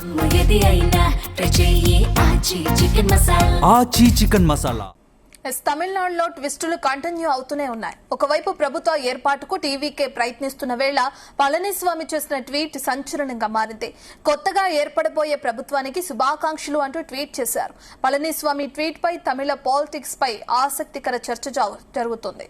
ఆచి చికెన్ మసాలా. తమిళనాడులో ట్విస్టులు కంటిన్యూ అవుతూనే ఉన్నాయి. ఒకవైపు ప్రభుత్వ ఏర్పాటుకు టీవీకే ప్రయత్నిస్తున్న వేళ పళనిస్వామి చేసిన ట్వీట్ సంచలనంగా మారింది. కొత్తగా ఏర్పడబోయే ప్రభుత్వానికి శుభాకాంక్షలు అంటూ ట్వీట్ చేశారు. పళనిస్వామి ట్వీట్ పై తమిళ పాలిటిక్స్ పై ఆసక్తికర చర్చ జరుగుతోంది.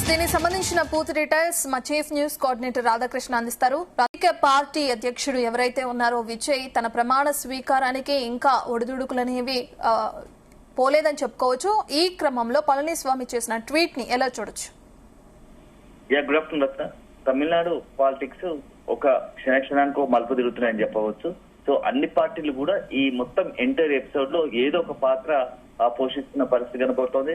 దీనికి సంబంధించిన పూర్తి డీటెయిల్స్ మా చీఫ్ న్యూస్ కోఆర్డినేటర్ రాధాకృష్ణ అందిస్తారు. రాజకీయ పార్టీ అధ్యక్షుడు ఎవరైతే ఉన్నారో విజయ్ తన ప్రమాణ స్వీకారానికి ఇంకా ఒడిదుడుకులనేవి పోలేదని చెప్పుకోవచ్చు. ఈ క్రమంలో పళనిస్వామి చేసిన ట్వీట్ ని ఎలా చూడొచ్చు? Good afternoon. తమిళనాడు పాలిటిక్స్ ఒక క్షణానికి మలుపు తిరుగుతున్నాయని చెప్పవచ్చు. సో అన్ని పార్టీలు కూడా ఈ మొత్తం ఎంటైర్ ఎపిసోడ్ లో ఏదో ఒక పాత్ర పోషిస్తున్న పరిస్థితి కనబడుతోంది.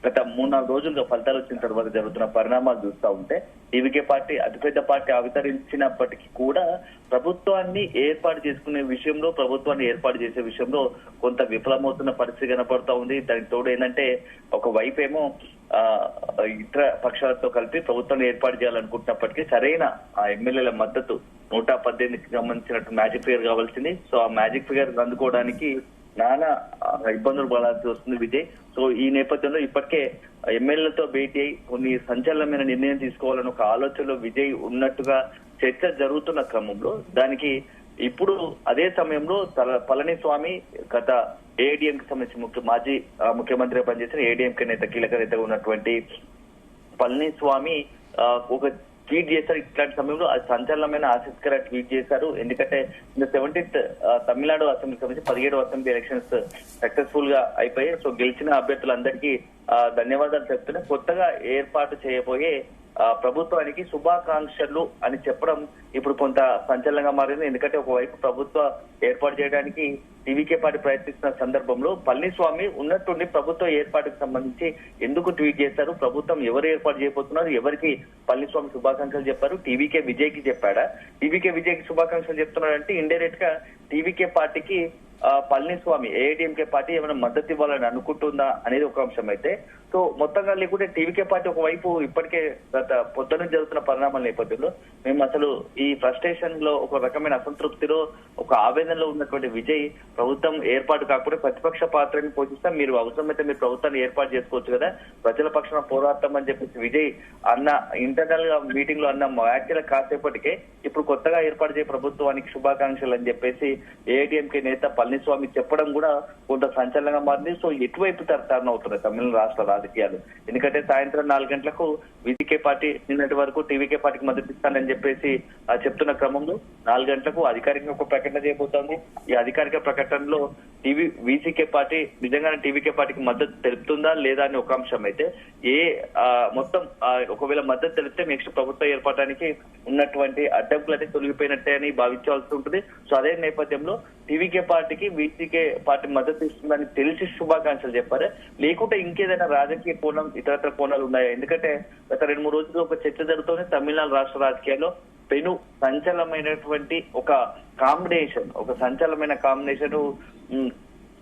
గత 3-4 రోజులుగా ఫలితాలు వచ్చిన తర్వాత జరుగుతున్న పరిణామాలు చూస్తూ ఉంటే టీవీకే పార్టీ అతిపెద్ద పార్టీ అవతరించినప్పటికీ కూడా ప్రభుత్వాన్ని ఏర్పాటు చేసుకునే విషయంలో, ప్రభుత్వాన్ని ఏర్పాటు చేసే విషయంలో కొంత విఫలమవుతున్న పరిస్థితి కనపడుతూ ఉంది. దానికి తోడు ఏంటంటే ఒకవైపు ఏమో ఇతర పక్షాలతో కలిపి ప్రభుత్వాన్ని ఏర్పాటు చేయాలనుకుంటున్నప్పటికీ సరైన ఆ ఎమ్మెల్యేల మద్దతు 118కి సంబంధించినట్టు మ్యాజిక్ ఫిగర్ కావాల్సింది. సో ఆ మ్యాజిక్ ఫిగర్ అందుకోవడానికి నానా ఇబ్బందులు పడాల్సి వస్తుంది విజయ్. సో ఈ నేపథ్యంలో ఇప్పటికే ఎమ్మెల్యేలతో భేటీ అయి కొన్ని సంచలనమైన నిర్ణయం తీసుకోవాలని ఒక ఆలోచనలో విజయ్ ఉన్నట్టుగా చర్చ జరుగుతున్న క్రమంలో దానికి ఇప్పుడు అదే సమయంలో పళనిస్వామి గత ఏఐడిఎంకి సంబంధించి మాజీ ముఖ్యమంత్రిగా పనిచేసిన ఏఐడిఎంకే నేత కీలక నేతగా ఉన్నటువంటి పళనిస్వామి ఒక ట్వీట్ చేశారు. ఇట్లాంటి సమయంలో అది సంచలనమైన ఆసక్తికర ట్వీట్ చేశారు. ఎందుకంటే 17th తమిళనాడు అసెంబ్లీకి సంబంధించి 17వ అసెంబ్లీ ఎలక్షన్స్ సక్సెస్ఫుల్ గా అయిపోయాయి. సో గెలిచిన అభ్యర్థులందరికీ ధన్యవాదాలు చెప్తూనే కొత్తగా ఏర్పాటు చేయబోయే ప్రభుత్వానికి శుభాకాంక్షలు అని చెప్పడం ఇప్పుడు కొంత సంచలనంగా మారింది. ఎందుకంటే ఒకవైపు ప్రభుత్వ ఏర్పాటు చేయడానికి టీవీకే పార్టీ ప్రయత్నిస్తున్న సందర్భంలో పళనిస్వామి ఉన్నట్టుండి ప్రభుత్వ ఏర్పాటుకు సంబంధించి ఎందుకు ట్వీట్ చేశారు, ప్రభుత్వం ఎవరు ఏర్పాటు చేయబోతున్నారు, ఎవరికి పళనిస్వామి శుభాకాంక్షలు చెప్పారు, టీవీకే విజయ్కి చెప్పాడా, టీవీకే విజయ్కి శుభాకాంక్షలు చెప్తున్నాడంటే ఇండైరెక్ట్ గా టీవీకే పార్టీకి పళనిస్వామి ఏఐడిఎంకే పార్టీ ఏమైనా మద్దతు ఇవ్వాలని అనుకుంటుందా అనేది ఒక అంశం అయితే, సో మొత్తంగా లేకుంటే టీవీకే పార్టీ ఒకవైపు ఇప్పటికే గత పొద్దున జరుగుతున్న పరిణామాల నేపథ్యంలో మేము అసలు ఈ ఫ్రస్ట్రేషన్ లో ఒక రకమైన అసంతృప్తిలో ఒక ఆవేదనలో ఉన్నటువంటి విజయ్ ప్రభుత్వం ఏర్పాటు కాకపోతే ప్రతిపక్ష పాత్రని పోషిస్తాం, మీరు అవసరమైతే మీరు ప్రభుత్వాన్ని ఏర్పాటు చేసుకోవచ్చు కదా, ప్రజల పక్షాన పోరాటం అని చెప్పేసి విజయ్ అన్న ఇంటర్నల్ గా మీటింగ్ లో అన్న వ్యాఖ్యల కాసేపటికే ఇప్పుడు కొత్తగా ఏర్పాటు చేయ ప్రభుత్వానికి శుభాకాంక్షలు అని చెప్పేసి ఏఐడిఎంకే నేత పళనిస్వామి చెప్పడం కూడా కొంత సంచలనంగా మారింది. సో ఎటువైపు టర్న్ అవుతుంది తమిళ రాష్ట్ర రాజకీయాలు? ఎందుకంటే సాయంత్రం 4 గంటలకు విజీకే పార్టీ నిన్నటి వరకు టీవీకే పార్టీకి మద్దతు ఇస్తానని చెప్పేసి చెప్తున్న క్రమంలో 4 గంటలకు అధికారికంగా ఒక ప్రకటన చేయబోతోంది. ఈ అధికారిక ప్రకటనలో వీసీకే పార్టీ నిజంగానే టీవీకే పార్టీకి మద్దతు తెలుపుతుందా లేదా అని ఒక అంశం అయితే, మొత్తం ఒకవేళ మద్దతు తెలిపితే నెక్స్ట్ ప్రభుత్వ ఏర్పడడానికి ఉన్నటువంటి అడ్డంకులన్నీ తొలగిపోయినట్టే అని భావించాల్సి ఉంటుంది. సో అదే నేపథ్యంలో టీవీకే పార్టీకి వీసీకే పార్టీ మద్దతు ఇస్తుందని తెలిసి శుభాకాంక్షలు చెప్పారు, లేకుంటే ఇంకేదైనా రాజకీయ కోణం ఇతరత్ర కోణాలు ఉన్నాయా? ఎందుకంటే గత 2-3 రోజులు ఒక చర్చ జరుగుతోంది తమిళనాడు రాష్ట్ర రాజకీయాల్లో. పెను సంచలనమైనటువంటి ఒక సంచలనమైన కాంబినేషన్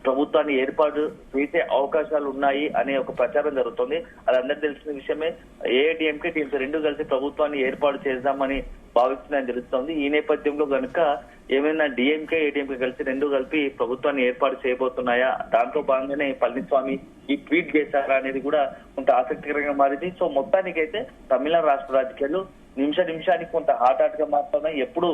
ప్రభుత్వాన్ని ఏర్పాటు చేసే అవకాశాలు ఉన్నాయి అనే ఒక ప్రచారం జరుగుతుంది. అది అందరికి తెలిసిన విషయమే. ఏఐడిఎంకే టీమ్స్ రెండు కలిసి ప్రభుత్వాన్ని ఏర్పాటు చేద్దామని భావిస్తున్నాయని తెలుస్తోంది. ఈ నేపథ్యంలో కనుక ఏమైనా డిఎంకే ఏడీఎంకే కలిసి రెండు కలిపి ప్రభుత్వాన్ని ఏర్పాటు చేయబోతున్నాయా, దాంట్లో భాగంగానే పళనిస్వామి ఈ ట్వీట్ చేశారా అనేది కూడా కొంత ఆసక్తికరంగా మారింది. సో మొత్తానికైతే తమిళనాడు రాష్ట్ర రాజకీయాలు నిమిషానికి కొంత హాట్ గా మారుతున్నాయి. ఎప్పుడు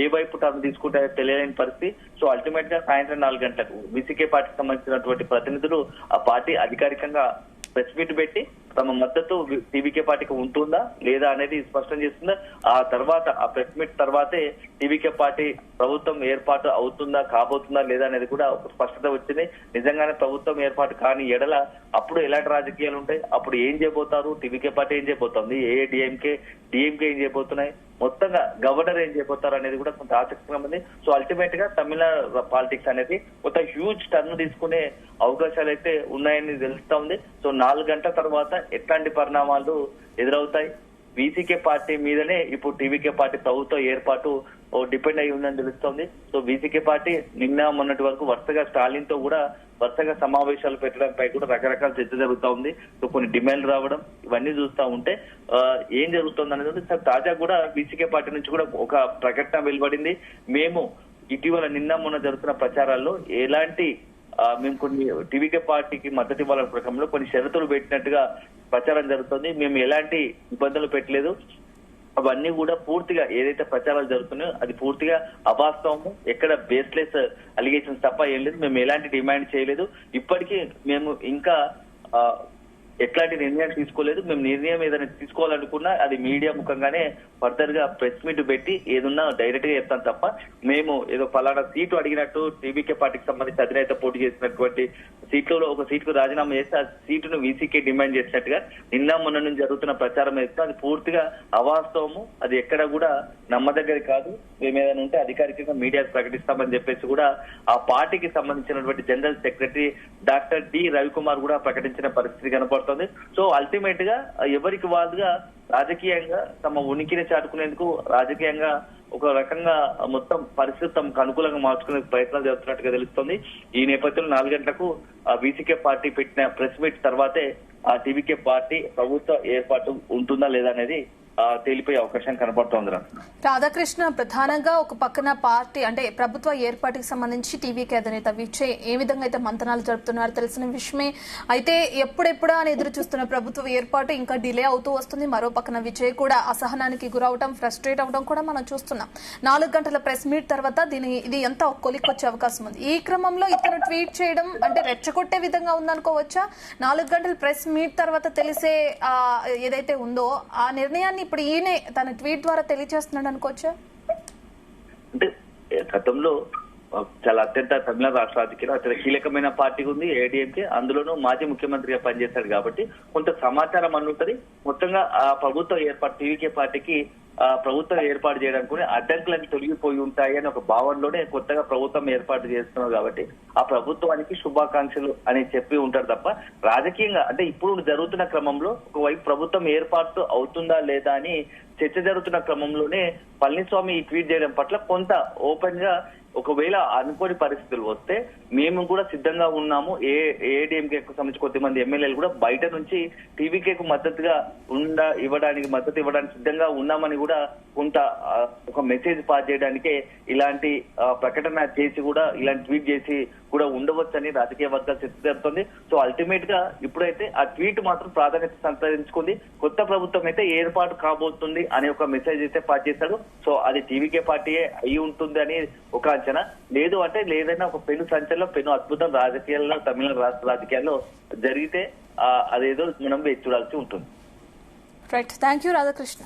ఏ వైపు టర్న్ తీసుకుంటారో తెలియలేని పరిస్థితి. సో అల్టిమేట్ గా సాయంత్రం 4 గంటలకు వీసీకే పార్టీకి సంబంధించినటువంటి ప్రతినిధులు ఆ పార్టీ అధికారికంగా ప్రెస్ మీట్ పెట్టి తమ మద్దతు టీవీకే పార్టీకి ఉంటుందా లేదా అనేది స్పష్టం చేస్తుందా. ఆ తర్వాత ఆ ప్రెస్ మీట్ తర్వాతే టీవీకే పార్టీ ప్రభుత్వం ఏర్పాటు అవుతుందా కాబోతుందా లేదా అనేది కూడా ఒక స్పష్టత వచ్చింది. నిజంగానే ప్రభుత్వం ఏర్పాటు కాని ఎడల అప్పుడు ఎలాంటి రాజకీయాలు ఉంటాయి, అప్పుడు ఏం చేయబోతారు, టీవీకే పార్టీ ఏం చేయబోతోంది, డిఎంకే ఏం చేయబోతున్నాయి, మొత్తంగా గవర్నర్ ఏం చేయబోతారు అనేది కూడా కొంత ఆసక్తిగా ఉంది. సో అల్టిమేట్ గా తమిళనాడు పాలిటిక్స్ అనేది కొంత హ్యూజ్ టర్న్ తీసుకునే అవకాశాలు అయితే ఉన్నాయని తెలుస్తా ఉంది. సో 4 గంటల తర్వాత ఎట్లాంటి పరిణామాలు ఎదురవుతాయి, వీసీకే పార్టీ మీదనే ఇప్పుడు టీవీకే పార్టీ ప్రభుత్వ ఏర్పాటు డిపెండ్ అయి ఉందని తెలుస్తోంది. సో వీసీకే పార్టీ నిన్న మొన్నటి వరకు వరుసగా స్టాలిన్ తో కూడా వరుసగా సమావేశాలు పెట్టడంపై కూడా రకరకాల చర్చ జరుగుతూ ఉంది. సో కొన్ని డిమాండ్లు రావడం ఇవన్నీ చూస్తూ ఉంటే ఏం జరుగుతుంది అనేది తాజా కూడా వీసీకే పార్టీ నుంచి కూడా ఒక ప్రకటన వెలువడింది. మేము ఇటీవల నిన్న మొన్న జరుగుతున్న ప్రచారాల్లో ఎలాంటి మేము కొన్ని టీవీకే పార్టీకి మద్దతు ఇవ్వాలనే ప్రకారంలో కొన్ని షరతులు పెట్టినట్టుగా ప్రచారం జరుగుతుంది. మేము ఎలాంటి ఇబ్బందులు పెట్టలేదు, అవన్నీ కూడా పూర్తిగా ఏదైతే ప్రచారాలు జరుగుతున్నాయో అది పూర్తిగా అవాస్తవము, ఎక్కడ బేస్లెస్ అలిగేషన్స్ తప్ప ఏం లేదు. మేము ఎలాంటి డిమాండ్ చేయలేదు. ఇప్పటికీ మేము ఇంకా ఎట్లాంటి నిర్ణయం తీసుకోలేదు. మేము నిర్ణయం ఏదైనా తీసుకోవాలనుకున్నా అది మీడియా ముఖంగానే ఫర్దర్ గా ప్రెస్ మీట్ పెట్టి ఏదున్నా డైరెక్ట్ గా చెప్తాం తప్ప మేము ఏదో ఫలానా సీటు అడిగినట్టు టీవీకే పార్టీకి సంబంధించి అధినేత పోటీ చేసినటువంటి సీట్లలో ఒక సీటుకు రాజీనామా చేస్తే ఆ సీటును వీసీకే డిమాండ్ చేసినట్టుగా నిన్న మొన్న నుంచి జరుగుతున్న ప్రచారం అయితే అది పూర్తిగా అవాస్తవము, అది ఎక్కడ కూడా నమ్మదగ్గర కాదు. మేము ఏదైనా ఉంటే అధికారికంగా మీడియాకు ప్రకటిస్తామని చెప్పేసి కూడా ఆ పార్టీకి సంబంధించినటువంటి general secretary doctor D Ravikumar కూడా ప్రకటించిన పరిస్థితి కనపడుతుంది. సో అల్టిమేట్ గా ఎవరికి వాళ్ళుగా రాజకీయంగా తమ ఉనికిని చాటుకునేందుకు రాజకీయంగా ఒక రకంగా మొత్తం పరిస్థితి తమకు అనుకూలంగా మార్చుకునే ప్రయత్నాలు చేస్తున్నట్టుగా తెలుస్తోంది. ఈ నేపథ్యంలో 4 గంటలకు వీసీకే పార్టీ పెట్టిన ప్రెస్ మీట్ తర్వాతే ఆ టీవీకే పార్టీ ప్రభుత్వ ఏర్పాటు ఉంటుందా లేదా అనేది తేలిపోయే అవకాశం కనబడుతోంది. రాధాకృష్ణ, ప్రధానంగా ఒక పక్కన పార్టీ అంటే ప్రభుత్వ ఏర్పాటుకి సంబంధించి టీవీకి అధినేత విజయ్ ఏ విధంగా అయితే మంతనాలు జరుపుతున్నారు తెలిసిన విషయమే. అయితే ఎప్పుడెప్పుడా అని ఎదురు చూస్తున్న ప్రభుత్వ ఏర్పాటు ఇంకా డిలే అవుతూ వస్తుంది. మరో పక్కన విజయ్ కూడా అసహనానికి గురవడం, ఫ్రస్ట్రేట్ అవడం కూడా మనం చూస్తున్నాం. 4 గంటల ప్రెస్ మీట్ తర్వాత ఇది ఎంత కొలిక్కొచ్చే అవకాశం ఉంది. ఈ క్రమంలో ఇతను ట్వీట్ చేయడం అంటే రెచ్చగొట్టే విధంగా ఉందనుకోవచ్చా? 4 గంటల ప్రెస్ మీట్ తర్వాత తెలిసే ఏదైతే ఉందో ఆ నిర్ణయాన్ని ఇప్పుడు ఈయనే తన ట్వీట్ ద్వారా తెలియజేస్తున్నాడు అనుకోవచ్చా? అంటే గతంలో చాలా అత్యంత తమిళ రాష్ట్ర రాజకీయాలు అత్యంత కీలకమైన పార్టీ ఉంది ఏడీఎంకే. అందులోనూ మాజీ ముఖ్యమంత్రిగా పనిచేశాడు కాబట్టి కొంత సమాచారం అనుంటది. మొత్తంగా ఆ ప్రభుత్వ ఏర్పాటు టీవీకే పార్టీకి ప్రభుత్వం ఏర్పాటు చేయడానికి కూడా అడ్డంకులన్నీ తొలగిపోయి ఉంటాయి అని ఒక భావనలోనే కొత్తగా ప్రభుత్వం ఏర్పాటు చేస్తున్నారు కాబట్టి ఆ ప్రభుత్వానికి శుభాకాంక్షలు అని చెప్పి ఉంటారు తప్ప రాజకీయంగా అంటే ఇప్పుడు జరుగుతున్న క్రమంలో ఒకవైపు ప్రభుత్వం ఏర్పాటు అవుతుందా లేదా అని చర్చ జరుగుతున్న క్రమంలోనే పళనిస్వామి ఈ ట్వీట్ చేయడం పట్ల కొంత ఓపెన్ గా ఒకవేళ అనుకోని పరిస్థితులు వస్తే మేము కూడా సిద్ధంగా ఉన్నాము. ఏడీఎంకేకు సంబంధించి కొద్దిమంది ఎమ్మెల్యేలు కూడా బయట నుంచి టీవీకేకు మద్దతు ఇవ్వడానికి సిద్ధంగా ఉన్నామని కూడా కొంత ఒక మెసేజ్ పాస్ చేయడానికే ఇలాంటి ప్రకటన చేసి కూడా ఇలాంటి ట్వీట్ చేసి కూడా ఉండవచ్చని రాజకీయ వర్గాలు చర్చ జరుగుతుంది. సో అల్టిమేట్ గా ఇప్పుడైతే ఆ ట్వీట్ మాత్రం ప్రాధాన్యత సంతరించుకుంది. కొత్త ప్రభుత్వం అయితే ఏర్పాటు కాబోతుంది అనే ఒక మెసేజ్ అయితే పాస్ చేశాడు. సో అది టీవీకే పార్టీయే అయి ఉంటుంది అని ఒక అంచనా. లేదు అంటే లేదైనా ఒక పెను సంచలనం, పెను అద్భుతం రాజకీయాల్లో తమిళ రాష్ట్ర రాజకీయాల్లో జరిగితే అదేదో మనం వేచి చూడాల్సి ఉంటుంది. Right, thank you Radhakrishna.